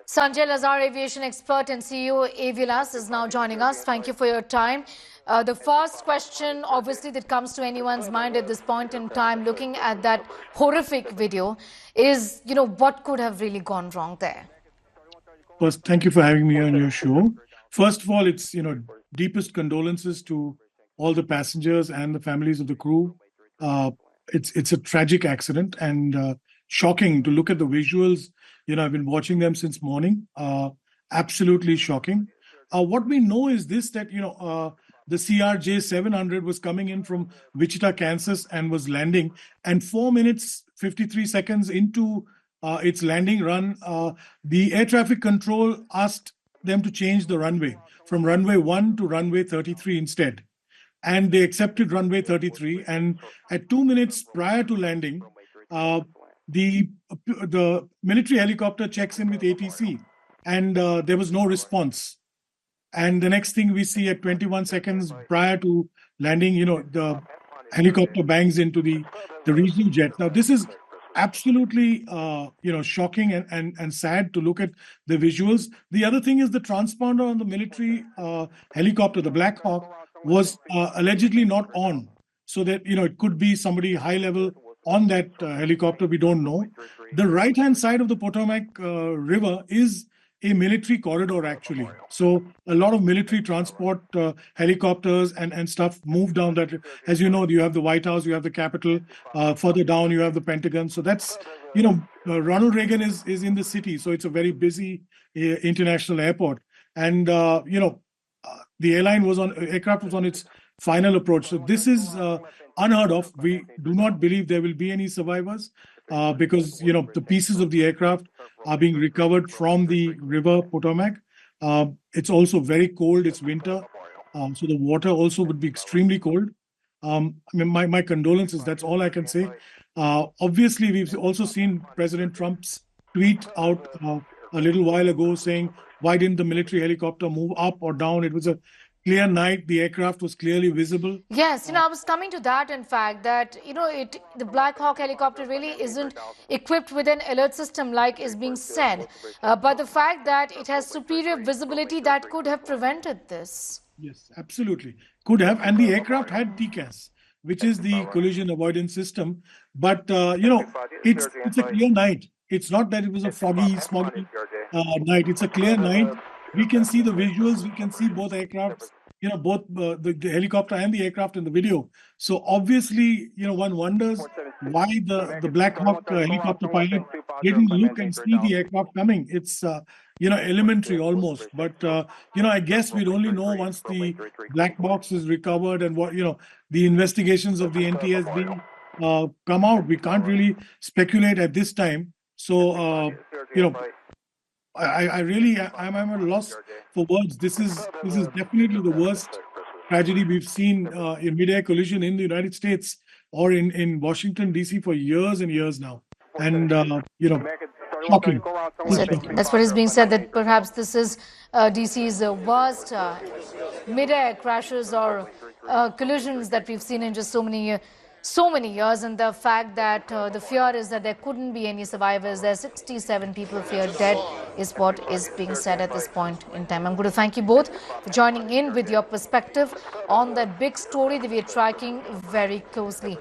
Sanjay Lazar, aviation expert and CEO Avilas, is now joining us. Thank you for your time. The first question, obviously, that comes to anyone's mind at this point in time, looking at that horrific video, is, what could have really gone wrong there? First, thank you for having me on your show. First of all, it's, deepest condolences to all the passengers and the families of the crew. It's a tragic accident and shocking to look at the visuals. I've been watching them since morning. Absolutely shocking. What we know is this, that, the CRJ 700 was coming in from Wichita, Kansas, and was landing. And 4 minutes, 53 seconds into its landing run, the air traffic control asked them to change the runway from runway 1 to runway 33 instead. And they accepted runway 33. And at 2 minutes prior to landing, the military helicopter checks in with ATC, and there was no response. And the next thing we see at 21 seconds prior to landing, the helicopter bangs into the regional jet. Now, this is absolutely, shocking and sad to look at the visuals. The other thing is the transponder on the military helicopter, the Black Hawk, was allegedly not on. So that, it could be somebody high level on that helicopter, we don't know. The right-hand side of the Potomac River is a military corridor, actually. So a lot of military transport helicopters and stuff move down that. As you know, you have the White House, you have the Capitol. Further down, you have the Pentagon. So that's, Ronald Reagan is in the city. So it's a very busy international airport. And, the aircraft was on its final approach. So this is unheard of. We do not believe there will be any survivors because, the pieces of the aircraft are being recovered from the river Potomac. It's also very cold. It's winter. So the water also would be extremely cold. My condolences. That's all I can say. Obviously, we've also seen President Trump's tweet out a little while ago saying, why didn't the military helicopter move up or down? It was a clear night. The aircraft was clearly visible. Yes, I was coming to that, in fact, that, the Black Hawk helicopter really isn't equipped with an alert system like is being said. But the fact that it has superior visibility, that could have prevented this. Yes, absolutely. Could have. And the aircraft had TCAS, which is the collision avoidance system. But, it's a clear night. It's not that it was a foggy, smoggy night. It's a clear night. We can see the visuals. We can see both aircrafts, both the helicopter and the aircraft in the video. So obviously, one wonders why the Black Hawk helicopter pilot didn't look and see the aircraft coming. It's, elementary almost. But, I guess we'd only know once the black box is recovered and what, the investigations of the NTSB come out. We can't really speculate at this time. So, I'm at a loss for words. This is definitely the worst tragedy we've seen in mid-air collision in the United States or in Washington, D.C. for years and years now. And, shocking. That's what is being said, that perhaps this is DC's worst mid-air crashes or collisions that we've seen in just so many years, and the fact that the fear is that there couldn't be any survivors. There are 67 people feared dead is what is being said at this point in time. I'm going to thank you both for joining in with your perspective on that big story that we are tracking very closely.